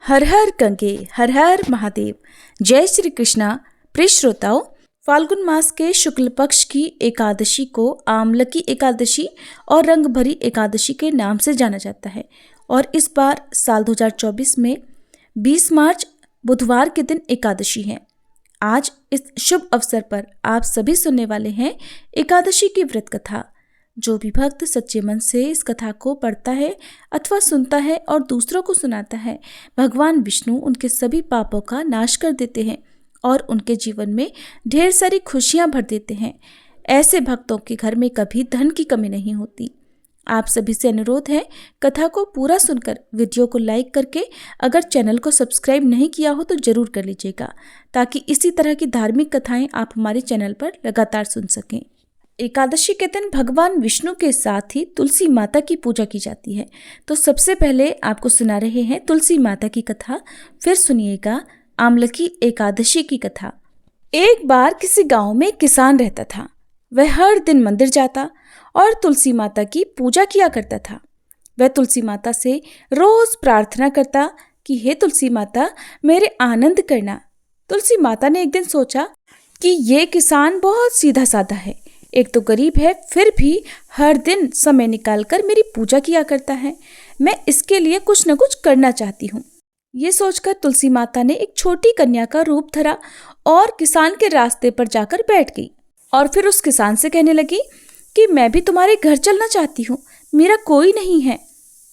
हर हर गंगे, हर हर महादेव। जय श्री कृष्णा। प्रिय श्रोताओं, फाल्गुन मास के शुक्ल पक्ष की एकादशी को आमलकी एकादशी और रंग भरी एकादशी के नाम से जाना जाता है और इस बार साल 2024 में 20 मार्च बुधवार के दिन एकादशी है। आज इस शुभ अवसर पर आप सभी सुनने वाले हैं एकादशी की व्रत कथा। जो भी भक्त सच्चे मन से इस कथा को पढ़ता है अथवा सुनता है और दूसरों को सुनाता है, भगवान विष्णु उनके सभी पापों का नाश कर देते हैं और उनके जीवन में ढेर सारी खुशियां भर देते हैं। ऐसे भक्तों के घर में कभी धन की कमी नहीं होती। आप सभी से अनुरोध है, कथा को पूरा सुनकर वीडियो को लाइक करके अगर चैनल को सब्सक्राइब नहीं किया हो तो जरूर कर लीजिएगा, ताकि इसी तरह की धार्मिक कथाएं आप हमारे चैनल पर लगातार सुन सकें। एकादशी के दिन भगवान विष्णु के साथ ही तुलसी माता की पूजा की जाती है। तो सबसे पहले आपको सुना रहे हैं तुलसी माता की कथा, फिर सुनिएगा आमलकी एकादशी की कथा। एक बार किसी गांव में किसान रहता था। वह हर दिन मंदिर जाता और तुलसी माता की पूजा किया करता था। वह तुलसी माता से रोज प्रार्थना करता कि हे तुलसी माता, मेरे आनंद करना। तुलसी माता ने एक दिन सोचा कि ये किसान बहुत सीधा साधा है, एक तो गरीब है, फिर भी हर दिन समय निकालकर मेरी पूजा किया करता है। मैं इसके लिए कुछ न कुछ करना चाहती हूँ। ये सोचकर तुलसी माता ने एक छोटी कन्या का रूप धरा और किसान के रास्ते पर जाकर बैठ गई और फिर उस किसान से कहने लगी कि मैं भी तुम्हारे घर चलना चाहती हूँ, मेरा कोई नहीं है।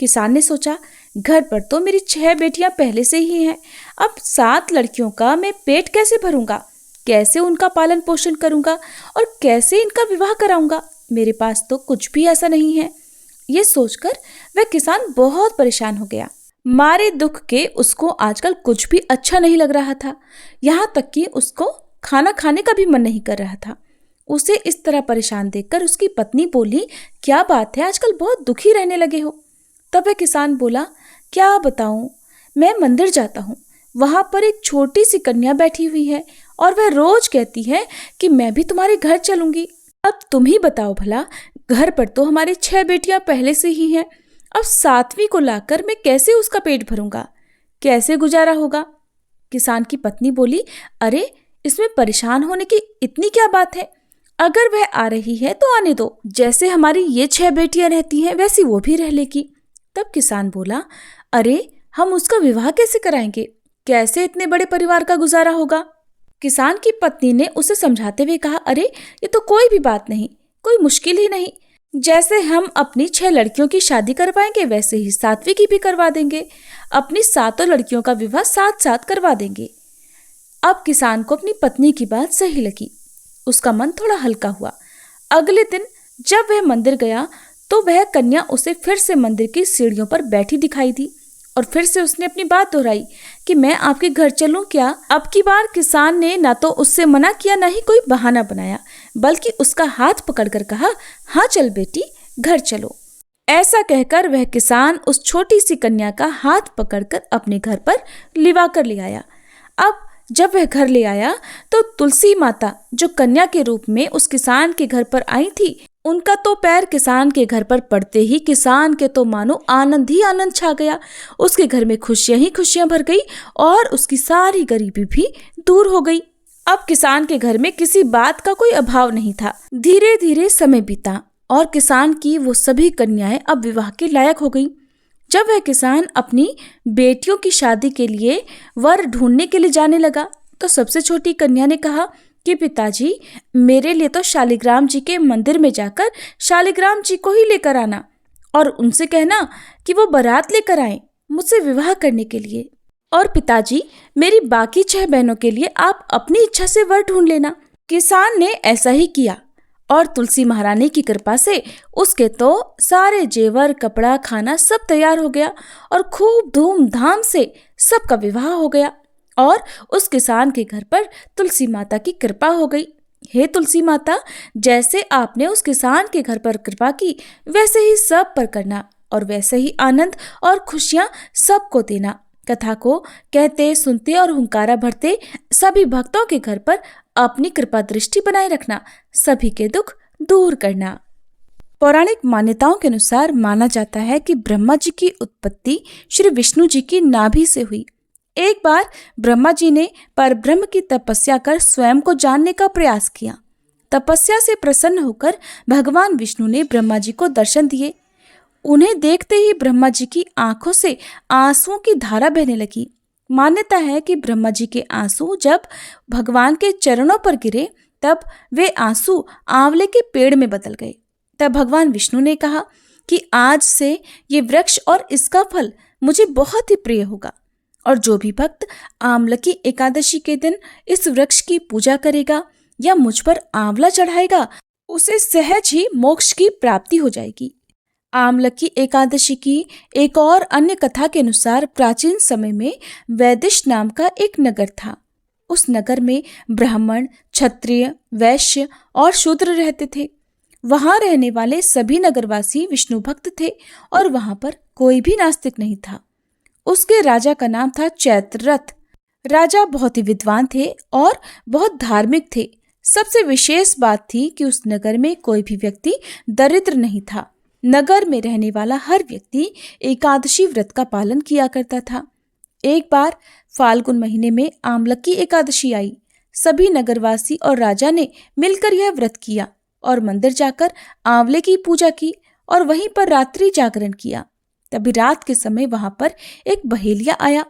किसान ने सोचा, घर पर तो मेरी 6 बेटियां पहले से ही हैं, अब 7 लड़कियों का मैं पेट कैसे भरूंगा, कैसे उनका पालन पोषण करूंगा और कैसे इनका विवाह कराऊंगा। मेरे पास तो कुछ भी ऐसा नहीं है। ये सोचकर वह किसान बहुत परेशान हो गया। मारे दुख के उसको आजकल कुछ भी अच्छा नहीं लग रहा था, यहाँ तक कि उसको खाना खाने का भी मन नहीं कर रहा था। उसे इस तरह परेशान देखकर उसकी पत्नी बोली, क्या बात है, आजकल बहुत दुखी रहने लगे हो। तब वह किसान बोला, क्या बताऊं, मैं मंदिर जाता हूँ, वहां पर एक छोटी सी कन्या बैठी हुई है और वह रोज कहती है कि मैं भी तुम्हारे घर चलूंगी। अब तुम ही बताओ भला, घर पर तो हमारी 6 बेटियां पहले से ही हैं, अब 7वीं को लाकर मैं कैसे उसका पेट भरूंगा, कैसे गुजारा होगा। किसान की पत्नी बोली, अरे इसमें परेशान होने की इतनी क्या बात है, अगर वह आ रही है तो आने दो, जैसे हमारी ये 6 बेटियां रहती हैं वैसी वो भी रह लेगी। तब किसान बोला, अरे हम उसका विवाह कैसे कराएंगे, कैसे इतने बड़े परिवार का गुजारा होगा। किसान की पत्नी ने उसे समझाते हुए कहा, अरे ये तो कोई भी बात नहीं, कोई मुश्किल ही नहीं, जैसे हम अपनी 6 लड़कियों की शादी करवाएंगे वैसे ही 7वीं की भी करवा देंगे, अपनी 7 लड़कियों का विवाह साथ साथ करवा देंगे। अब किसान को अपनी पत्नी की बात सही लगी, उसका मन थोड़ा हल्का हुआ। अगले दिन जब वह मंदिर गया तो वह कन्या उसे फिर से मंदिर की सीढ़ियों पर बैठी दिखाई दी और फिर से उसने अपनी बात दोहराई कि मैं आपके घर चलूं क्या। अब की बार किसान ने ना तो उससे मना किया, ना ही कोई बहाना बनाया, बल्कि उसका हाथ पकड़कर कहा, हाँ चल बेटी, घर चलो। ऐसा कहकर वह किसान उस छोटी सी कन्या का हाथ पकड़कर अपने घर पर लिवा कर ले आया। अब जब वह घर ले आया तो तुलसी माता, जो कन्या के रूप में उस किसान के घर पर आई थी, उनका तो पैर किसान के घर पर पड़ते ही किसान के तो मानो आनंद ही आनंद छा गया। उसके घर में खुशियां ही खुशियां भर गई और उसकी सारी गरीबी भी दूर हो गई। अब किसान के घर में किसी बात का कोई अभाव नहीं था। धीरे धीरे समय बीता और किसान की वो सभी कन्याएं अब विवाह के लायक हो गई। जब वह किसान अपनी बेटियों की शादी के लिए वर ढूंढने के लिए जाने लगा तो सबसे छोटी कन्या ने कहा कि पिताजी, मेरे लिए तो शालिग्राम जी के मंदिर में जाकर शालिग्राम जी को ही लेकर आना और उनसे कहना कि वो बारात लेकर आए मुझसे विवाह करने के लिए। और पिताजी, मेरी बाकी 6 बहनों के लिए आप अपनी इच्छा से वर ढूंढ लेना। किसान ने ऐसा ही किया और तुलसी महारानी की कृपा से उसके तो सारे जेवर, कपड़ा, खाना सब तैयार हो गया और खूब धूमधाम से सबका विवाह हो गया और उस किसान के घर पर तुलसी माता की कृपा हो गई। हे तुलसी माता, जैसे आपने उस किसान के घर पर कृपा की वैसे ही सब पर करना और वैसे ही आनंद और खुशियां सबको देना। कथा को कहते, सुनते और हुंकारा भरते सभी भक्तों के घर पर अपनी कृपा दृष्टि बनाए रखना, सभी के दुख दूर करना। पौराणिक मान्यताओं के अनुसार माना जाता है कि ब्रह्मा जी की उत्पत्ति श्री विष्णु जी की नाभि से हुई एक बार ब्रह्मा जी ने परब्रह्म की तपस्या कर स्वयं को जानने का प्रयास किया। तपस्या से प्रसन्न होकर भगवान विष्णु ने ब्रह्मा जी को दर्शन दिए। उन्हें देखते ही ब्रह्मा जी की आंखों से आंसुओं की धारा बहने लगी। मान्यता है कि ब्रह्मा जी के आंसू जब भगवान के चरणों पर गिरे तब वे आंसू आंवले के पेड़ में बदल गए। तब भगवान विष्णु ने कहा कि आज से ये वृक्ष और इसका फल मुझे बहुत ही प्रिय होगा, और जो भी भक्त आमलकी एकादशी के दिन इस वृक्ष की पूजा करेगा या मुझ पर आंवला चढ़ाएगा, उसे सहज ही मोक्ष की प्राप्ति हो जाएगी। आमलकी एकादशी की एक और अन्य कथा के अनुसार प्राचीन समय में वैदिश नाम का एक नगर था। उस नगर में ब्राह्मण, क्षत्रिय, वैश्य और शूद्र रहते थे। वहां रहने वाले सभी नगरवासी विष्णु भक्त थे और वहां पर कोई भी नास्तिक नहीं था। उसके राजा का नाम था चैत्ररथ। राजा बहुत ही विद्वान थे और बहुत धार्मिक थे। सबसे विशेष बात थी कि उस नगर में कोई भी व्यक्ति दरिद्र नहीं था। नगर में रहने वाला हर व्यक्ति एकादशी व्रत का पालन किया करता था। एक बार फाल्गुन महीने में आमलकी एकादशी आई। सभी नगरवासी और राजा ने मिलकर यह व्रत किया और मंदिर जाकर आंवले की पूजा की और वहीं पर रात्रि जागरण किया। तभी रात के समय वहां पर एक बहेलिया आया।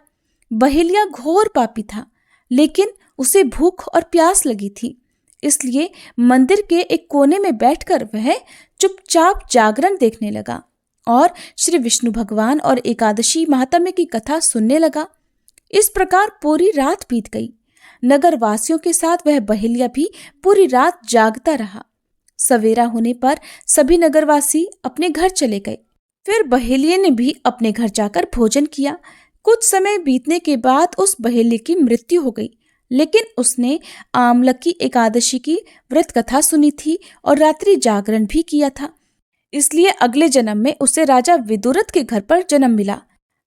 बहेलिया घोर पापी था, लेकिन उसे भूख और प्यास लगी थी, इसलिए मंदिर के एक कोने में बैठकर वह चुपचाप जागरण देखने लगा और श्री विष्णु भगवान और एकादशी महात्म्य की कथा सुनने लगा। इस प्रकार पूरी रात बीत गई। नगर वासियों के साथ वह बहेलिया भी पूरी रात जागता रहा। सवेरा होने पर सभी नगरवासी अपने घर चले गए। फिर बहेलिये ने भी अपने घर जाकर भोजन किया। कुछ समय बीतने के बाद उस बहेलिये की मृत्यु हो गई, लेकिन उसने आमलकी एकादशी की व्रत कथा सुनी थी और रात्रि जागरण भी किया था। इसलिए अगले जन्म में उसे राजा विदुरथ के घर पर जन्म मिला।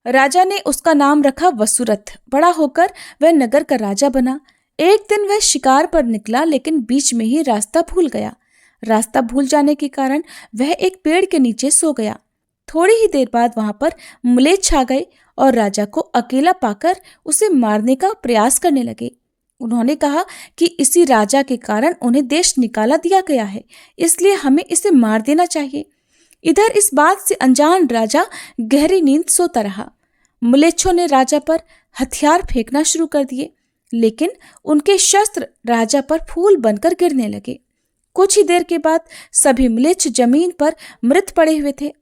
राजा ने उसका नाम रखा वसुरथ। बड़ा होकर वह नगर का राजा बना। एक दिन वह शिकार पर निकला, लेकिन बीच में ही रास्ता भूल गया। रास्ता भूल जाने के कारण वह एक पेड़ के नीचे सो गया। थोड़ी ही देर बाद वहां पर म्लेच्छ आ गए और राजा को अकेला पाकर उसे मारने का प्रयास करने लगे। उन्होंने कहा कि इसी राजा के कारण उन्हें देश निकाला दिया गया है, इसलिए हमें इसे मार देना चाहिए। इधर इस बात से अनजान राजा गहरी नींद सोता रहा। म्लेच्छों ने राजा पर हथियार फेंकना शुरू कर दिए, लेकिन उनके शस्त्र राजा पर फूल बनकर गिरने लगे। कुछ ही देर के बाद सभी म्लेच्छ जमीन पर मृत पड़े हुए थे।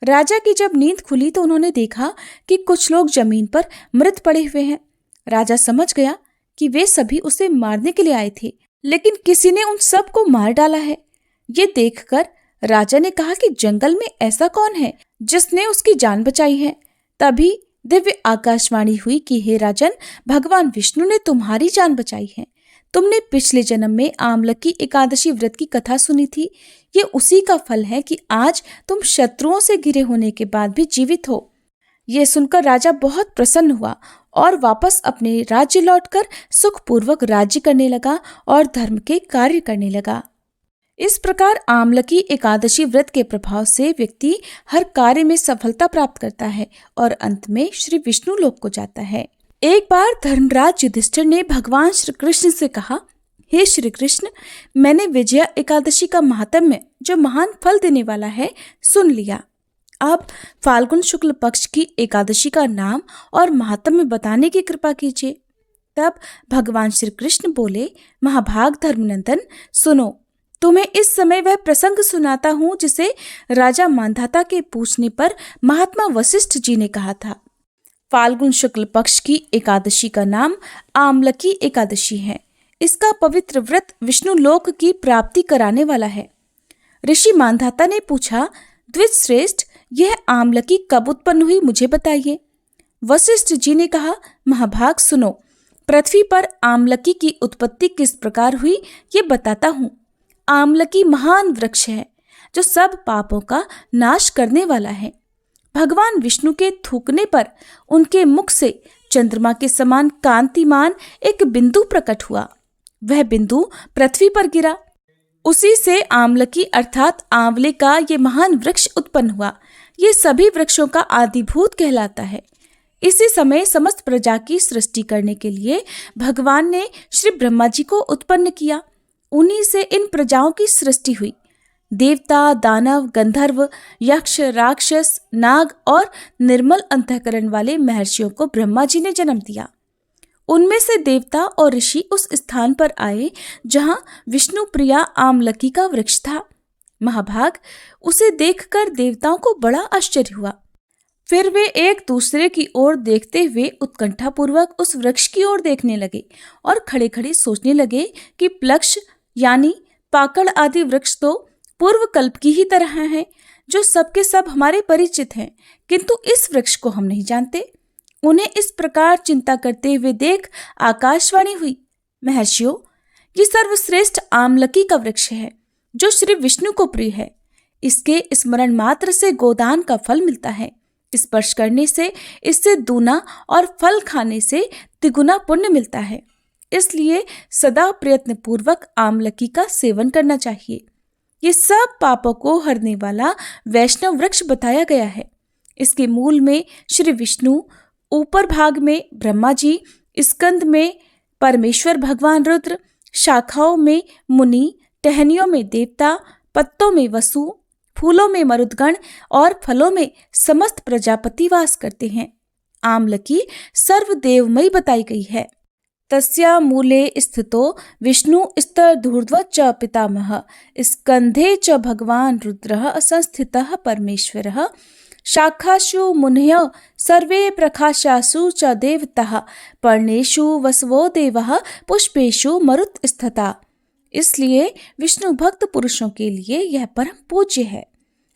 राजा की जब नींद खुली तो उन्होंने देखा कि कुछ लोग जमीन पर मृत पड़े हुए हैं। राजा समझ गया कि वे सभी उसे मारने के लिए आए थे, लेकिन किसी ने उन सब को मार डाला है। ये देखकर राजा ने कहा कि जंगल में ऐसा कौन है जिसने उसकी जान बचाई है। तभी दिव्य आकाशवाणी हुई कि हे राजन, भगवान विष्णु ने तुम्हारी जान बचाई है। तुमने पिछले जन्म में आमलकी एकादशी व्रत की कथा सुनी थी। ये उसी का फल है कि आज तुम शत्रुओं से घिरे होने के बाद भी जीवित हो। ये सुनकर राजा बहुत प्रसन्न हुआ और वापस अपने राज्य लौटकर सुखपूर्वक राज्य करने लगा और धर्म के कार्य करने लगा। इस प्रकार आमलकी एकादशी व्रत के प्रभाव से व्यक्ति हर कार्य में सफलता प्राप्त करता है और अंत में श्री विष्णु लोक को जाता है। एक बार धर्मराज युधिष्ठिर ने भगवान श्री कृष्ण से कहा, हे श्री कृष्ण, मैंने विजया एकादशी का महात्म्य, जो महान फल देने वाला है, सुन लिया। अब फाल्गुन शुक्ल पक्ष की एकादशी का नाम और महात्म्य बताने की कृपा कीजिए। तब भगवान श्री कृष्ण बोले, महाभाग धर्मनंदन, सुनो, तुम्हें इस समय वह प्रसंग सुनाता हूँ जिसे राजा मांधाता के पूछने पर महात्मा वशिष्ठ जी ने कहा था। फाल्गुन शुक्ल पक्ष की एकादशी का नाम आमलकी एकादशी है। इसका पवित्र व्रत विष्णु लोक की प्राप्ति कराने वाला है। ऋषि मांधाता ने पूछा, द्विज श्रेष्ठ, यह आमलकी कब उत्पन्न हुई, मुझे बताइए। वशिष्ठ जी ने कहा, महाभाग सुनो, पृथ्वी पर आमलकी की उत्पत्ति किस प्रकार हुई ये बताता हूँ। आमलकी महान वृक्ष है जो सब पापों का नाश करने वाला है। भगवान विष्णु के थूकने पर उनके मुख से चंद्रमा के समान कांतिमान एक बिंदु प्रकट हुआ। वह बिंदु पृथ्वी पर गिरा। उसी से आमलकी अर्थात आंवले का ये महान वृक्ष उत्पन्न हुआ। ये सभी वृक्षों का आदिभूत कहलाता है। इसी समय समस्त प्रजा की सृष्टि करने के लिए भगवान ने श्री ब्रह्मा जी को उत्पन्न किया। उन्हीं से इन प्रजाओं की सृष्टि हुई। देवता, दानव, गंधर्व, यक्ष, राक्षस, नाग और निर्मल अंतःकरण वाले महर्षियों को ब्रह्मा जी ने जन्म दिया। उनमें से देवता और ऋषि उस स्थान पर आए जहां विष्णु प्रिया आमलकी का वृक्ष था। महाभाग, उसे देखकर देवताओं को बड़ा आश्चर्य हुआ। फिर वे एक दूसरे की ओर देखते हुए उत्कंठापूर्वक उस वृक्ष की ओर देखने लगे और खड़े खड़े सोचने लगे कि प्लक्ष यानी पाकड़ आदि वृक्ष तो पूर्व कल्प की ही तरह हैं, जो सबके सब हमारे परिचित हैं, किंतु इस वृक्ष को हम नहीं जानते। उन्हें इस प्रकार चिंता करते हुए देख आकाशवाणी हुई, महर्षियों, ये सर्वश्रेष्ठ आमलकी का वृक्ष है जो श्री विष्णु को प्रिय है। इसके स्मरण मात्र से गोदान का फल मिलता है। स्पर्श करने से इससे दूना और फल खाने से तिगुना पुण्य मिलता है। इसलिए सदा प्रयत्न पूर्वक आमलकी का सेवन करना चाहिए। ये सब पापों को हरने वाला वैष्णव वृक्ष बताया गया है। इसके मूल में श्री विष्णु, ऊपर भाग में ब्रह्मा जी, स्कंद में परमेश्वर भगवान रुद्र, शाखाओं में मुनि, टहनियों में देवता, पत्तों में वसु, फूलों में मरुदगण और फलों में समस्त प्रजापति वास करते हैं। आमलकी सर्वदेवमयी बताई गई है। तस्या मूले स्थितो विष्णु स्तरधूर्ध्व च पितामह, स्कंधे च भगवान रुद्रः संस्थितः परमेश्वरः, शाखासु मुनयः सर्वे प्रकाशासु च देवताः, पर्णेषु वसवो देवः, पुष्पेषु मरुत स्थिता। इसलिए विष्णु भक्त पुरुषों के लिए यह परम पूज्य है।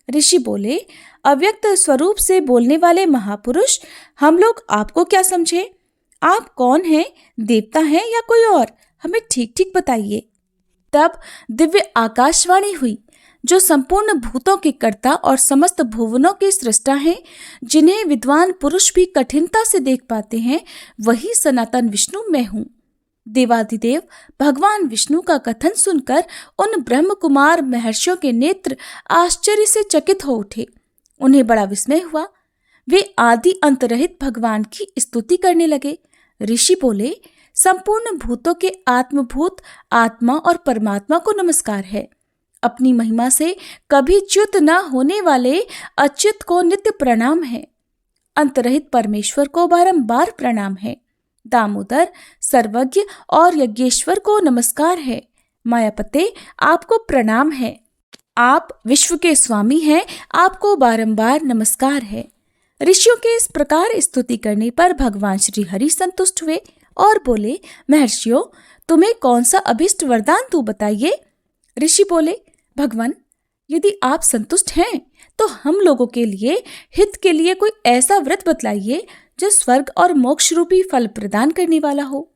ऋषि बोले, अव्यक्त स्वरूप से बोलने वाले महापुरुष, हम लोग आपको क्या समझे? आप कौन हैं? देवता हैं या कोई और? हमें ठीक ठीक बताइए। तब दिव्य आकाशवाणी हुई, जो संपूर्ण भूतों के कर्ता और समस्त भुवनों के सृष्टा हैं, जिन्हें विद्वान पुरुष भी कठिनता से देख पाते हैं, वही सनातन विष्णु मैं हूँ। देवाधिदेव भगवान विष्णु का कथन सुनकर उन ब्रह्म कुमार महर्षियों के नेत्र आश्चर्य से चकित हो उठे। उन्हें बड़ा विस्मय हुआ। वे आदि अंतरहित भगवान की स्तुति करने लगे। ऋषि बोले, संपूर्ण भूतों के आत्मभूत आत्मा और परमात्मा को नमस्कार है। अपनी महिमा से कभी च्युत न होने वाले अच्युत को नित्य प्रणाम है। अंतरहित परमेश्वर को बारंबार प्रणाम है। दामोदर, सर्वज्ञ और यज्ञेश्वर को नमस्कार है। मायापते, आपको प्रणाम है। आप विश्व के स्वामी हैं, आपको बारंबार नमस्कार है। ऋषियों के इस प्रकार स्तुति करने पर भगवान श्री हरि संतुष्ट हुए और बोले, महर्षियों, तुम्हें कौन सा अभिष्ट वरदान तू बताइए। ऋषि बोले, भगवान, यदि आप संतुष्ट हैं तो हम लोगों के लिए हित के लिए कोई ऐसा व्रत बतलाइए जो स्वर्ग और मोक्ष रूपी फल प्रदान करने वाला हो।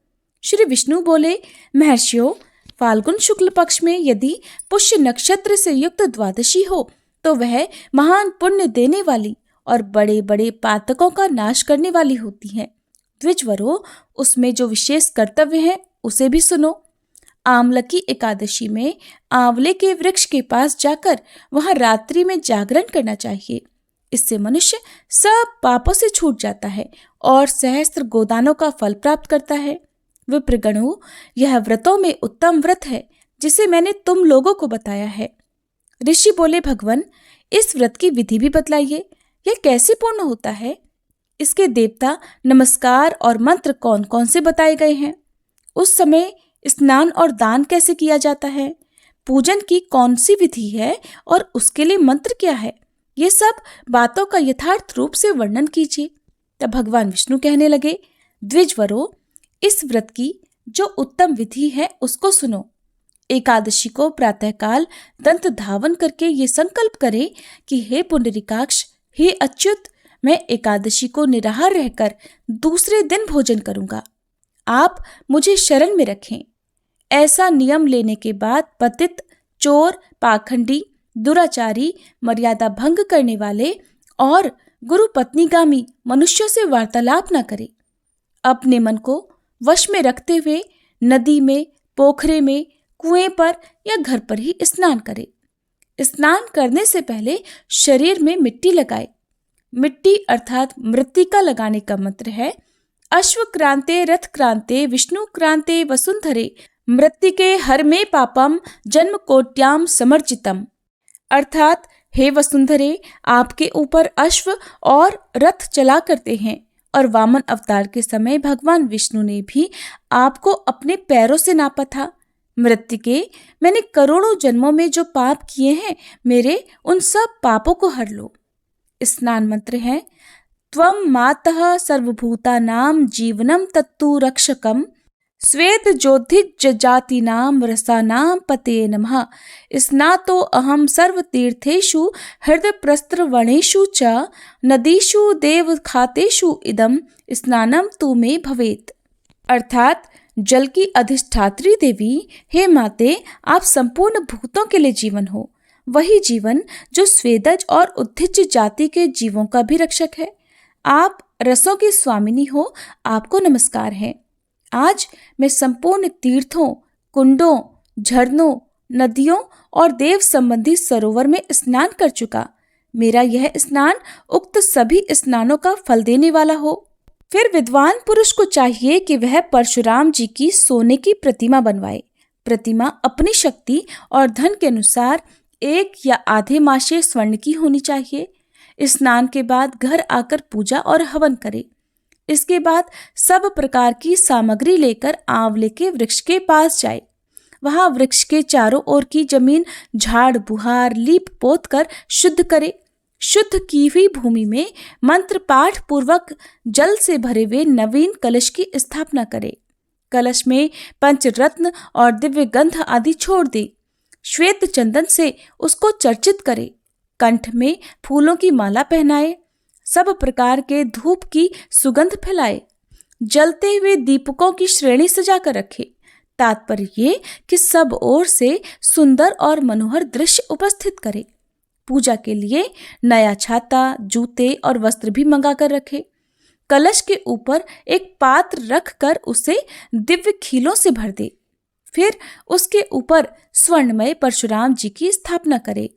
श्री विष्णु बोले, महर्षियों, फाल्गुन शुक्ल पक्ष में यदि पुष्य नक्षत्र से युक्त द्वादशी हो तो वह महान पुण्य देने वाली और बड़े बड़े पातकों का नाश करने वाली होती है। द्विजवरो, उसमें जो विशेष कर्तव्य है उसे भी सुनो। आमलकी एकादशी में आंवले के वृक्ष के पास जाकर वहां रात्रि में जागरण करना चाहिए। इससे मनुष्य सब पापों से छूट जाता है और सहस्त्र गोदानों का फल प्राप्त करता है। विप्रगणों, यह व्रतों में उत्तम व्रत है जिसे मैंने तुम लोगों को बताया है। ऋषि बोले, भगवान, इस व्रत की विधि भी बतलाइए। यह कैसे पूर्ण होता है? इसके देवता, नमस्कार और मंत्र कौन कौन से बताए गए हैं? उस समय स्नान और दान कैसे किया जाता है? पूजन की कौन सी विधि है और उसके लिए मंत्र क्या है? ये सब बातों का यथार्थ रूप से वर्णन कीजिए। तब भगवान विष्णु कहने लगे, द्विजवरो, इस व्रत की जो उत्तम विधि है उसको सुनो। एकादशी को प्रातःकाल दंत धावन करके ये संकल्प करें कि हे पुंडरीकाक्ष, हे अच्युत, मैं एकादशी को निराहार रहकर दूसरे दिन भोजन करूंगा। आप मुझे शरण में रखें। ऐसा नियम लेने के बाद पतित, चोर, पाखंडी, दुराचारी, मर्यादा भंग करने वाले और गुरु पत्नीगामी मनुष्यों से वार्तालाप न करे। अपने मन को वश में रखते हुए नदी में, पोखरे में, कुएं पर या घर पर ही स्नान करे। स्नान करने से पहले शरीर में मिट्टी लगाए। मिट्टी अर्थात मृत्तिका लगाने का मंत्र है अश्व क्रांते रथ क्रांते विष्णु क्रांते वसुंधरे मृत्तिके हर में पापम जन्म कोट्याम समर्जितम। अर्थात हे वसुंधरे, आपके ऊपर अश्व और रथ चला करते हैं और वामन अवतार के समय भगवान विष्णु ने भी आपको अपने पैरों से नापा था। मृत्तिके, मैंने करोड़ों जन्मों में जो पाप किए हैं मेरे उन सब पापों को हर लो। स्नान मंत्र है त्वं मातः सर्वभूतानां जीवनम तत्तु रक्षकम श्वेत ज्योतिर्जातीनां रसानां पते नमः। स्नातो अहम सर्वतीर्थेषु हृदयप्रस्त्रवणेषु च नदीषु देवखातेषु इदं स्नानम तु मे भवेत्। अर्थात जल की अधिष्ठात्री देवी, हे माते, आप संपूर्ण भूतों के लिए जीवन हो, वही जीवन जो स्वेदज और उद्भिज जाति के जीवों का भी रक्षक है। आप रसों की स्वामिनी हो, आपको नमस्कार है। आज मैं संपूर्ण तीर्थों, कुंडों, झरनों, नदियों और देव संबंधी सरोवर में स्नान कर चुका। मेरा यह स्नान उक्त सभी स्नानों का फल देने वाला हो। फिर विद्वान पुरुष को चाहिए कि वह परशुराम जी की सोने की प्रतिमा बनवाए। प्रतिमा अपनी शक्ति और धन के अनुसार 1 या आधे मासे स्वर्ण की होनी चाहिए। स्नान के बाद घर आकर पूजा और हवन करे। इसके बाद सब प्रकार की सामग्री लेकर आंवले के वृक्ष के पास जाए। वहां वृक्ष के चारों ओर की जमीन झाड़ बुहार लीप पोत कर शुद्ध करे। शुद्ध की हुई भूमि में मंत्र पाठ पूर्वक जल से भरे हुए नवीन कलश की स्थापना करे। कलश में पंचरत्न और दिव्य गंध आदि छोड़ दे। श्वेत चंदन से उसको चर्चित करे। कंठ में फूलों की माला पहनाए। सब प्रकार के धूप की सुगंध फैलाए। जलते हुए दीपकों की श्रेणी सजा कर रखे। तात्पर्य ये कि सब ओर से सुंदर और मनोहर दृश्य उपस्थित करे। पूजा के लिए नया छाता, जूते और वस्त्र भी मंगा कर रखे। कलश के ऊपर एक पात्र रख कर उसे दिव्य खीलों से भर दे। फिर उसके ऊपर स्वर्णमय परशुराम जी की स्थापना करे।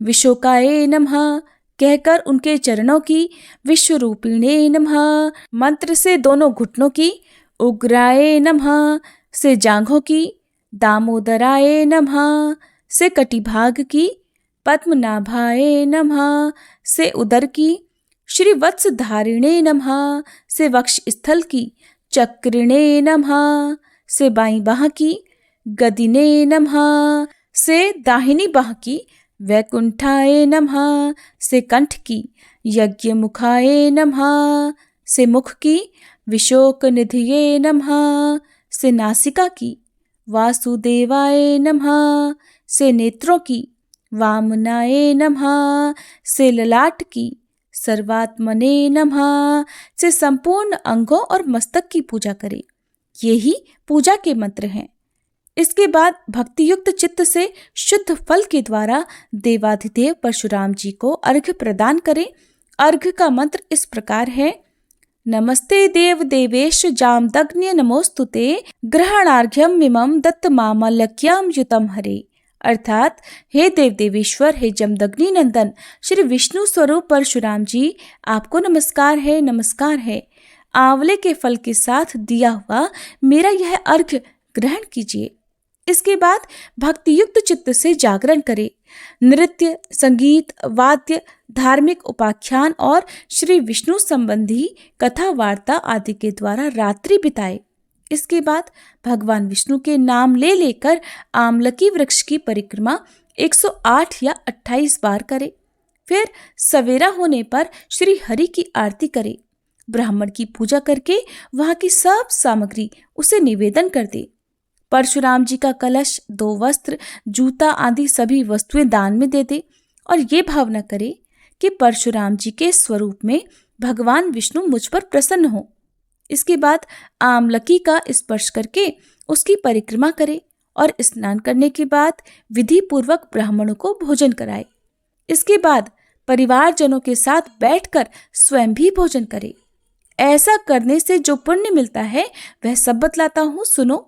विशोकाय नमः कहकर उनके चरणों की, विश्वरूपिणे नमः मंत्र से दोनों घुटनों की, उग्राय नमः से जांघों की, दामोदराय नमः से कटिभाग की, पद्मनाभाय नमः से उदर की, श्री वत्सधारिणे नमः से वक्ष स्थल की, चक्रिणे नमः से बाईं बाह की, गदिने नमः से दाहिनी बाह की, वैकुंठाय नमः से कंठ की, यज्ञमुखाय नमः से मुख की, विशोक निधिये नमः से नासिका की, वासुदेवाय नमः से नेत्रों की, वामनाय नमः से ललाट की, सर्वात्मने नमः से संपूर्ण अंगों और मस्तक की पूजा करें। यही पूजा के मंत्र हैं। इसके बाद भक्तियुक्त चित्त से शुद्ध फल के द्वारा देवाधिदेव परशुराम जी को अर्घ्य प्रदान करें। अर्घ्य का मंत्र इस प्रकार है नमस्ते देव देवेश जामदग्न्य नमोस्तुते ग्रहणार्घ्यम मिमम दत्तमामलक्याम युतम हरे। अर्थात हे देव देवेश्वर, हे जमदग्नि नंदन श्री विष्णु स्वरूप परशुराम जी, आपको नमस्कार है, नमस्कार है। आंवले के फल के साथ दिया हुआ मेरा यह अर्घ्य ग्रहण कीजिए। इसके बाद भक्तियुक्त चित्त से जागरण करें। नृत्य, संगीत, वाद्य, धार्मिक उपाख्यान और श्री विष्णु संबंधी कथा वार्ता आदि के द्वारा रात्रि बिताए। इसके बाद भगवान विष्णु के नाम ले लेकर आमलकी वृक्ष की परिक्रमा 108 या 28 बार करे। फिर सवेरा होने पर श्री हरि की आरती करे। ब्राह्मण की पूजा करके वहां की सब सामग्री उसे निवेदन कर दे। परशुराम जी का कलश, 2 वस्त्र, जूता आदि सभी वस्तुएं दान में दे दे और ये भावना करे कि परशुराम जी के स्वरूप में भगवान विष्णु मुझ पर प्रसन्न हो। इसके बाद आमलकी का स्पर्श करके उसकी परिक्रमा करे और स्नान करने के बाद विधि पूर्वक ब्राह्मणों को भोजन कराए। इसके बाद परिवारजनों के साथ बैठकर स्वयं भी भोजन करे। ऐसा करने से जो पुण्य मिलता है वह सब बतलाता हूँ, सुनो।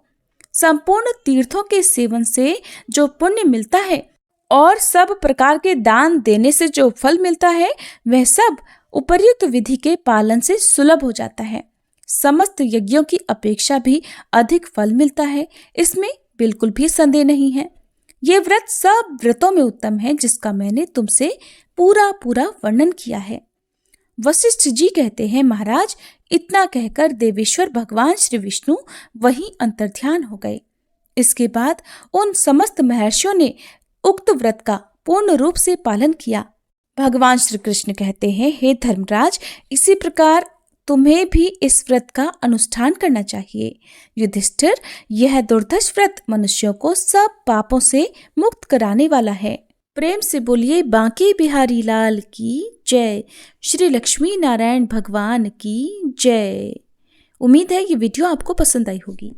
संपूर्ण तीर्थों के सेवन से जो पुण्य मिलता है और सब प्रकार के दान देने से जो फल मिलता है वह सब उपर्युक्त विधि के पालन से सुलभ हो जाता है। समस्त यज्ञों की अपेक्षा भी अधिक फल मिलता है, इसमें बिल्कुल भी संदेह नहीं है। ये व्रत सब व्रतों में उत्तम है, जिसका मैंने तुमसे पूरा पूरा वर्णन किया है। वशिष्ठ जी कहते हैं, महाराज, इतना कहकर देवेश्वर भगवान श्री विष्णु वहीं अंतर्ध्यान हो गए। इसके बाद उन समस्त महर्षियों ने उक्त व्रत का पूर्ण रूप से पालन किया। भगवान श्री कृष्ण कहते हैं, हे धर्मराज, इसी प्रकार तुम्हें भी इस व्रत का अनुष्ठान करना चाहिए। युधिष्ठिर, यह दुर्धर्ष व्रत मनुष्यों को सब पापों से मुक्त कराने वाला है। प्रेम से बोलिए बांके बिहारी लाल की जय। श्री लक्ष्मी नारायण भगवान की जय। उम्मीद है ये वीडियो आपको पसंद आई होगी।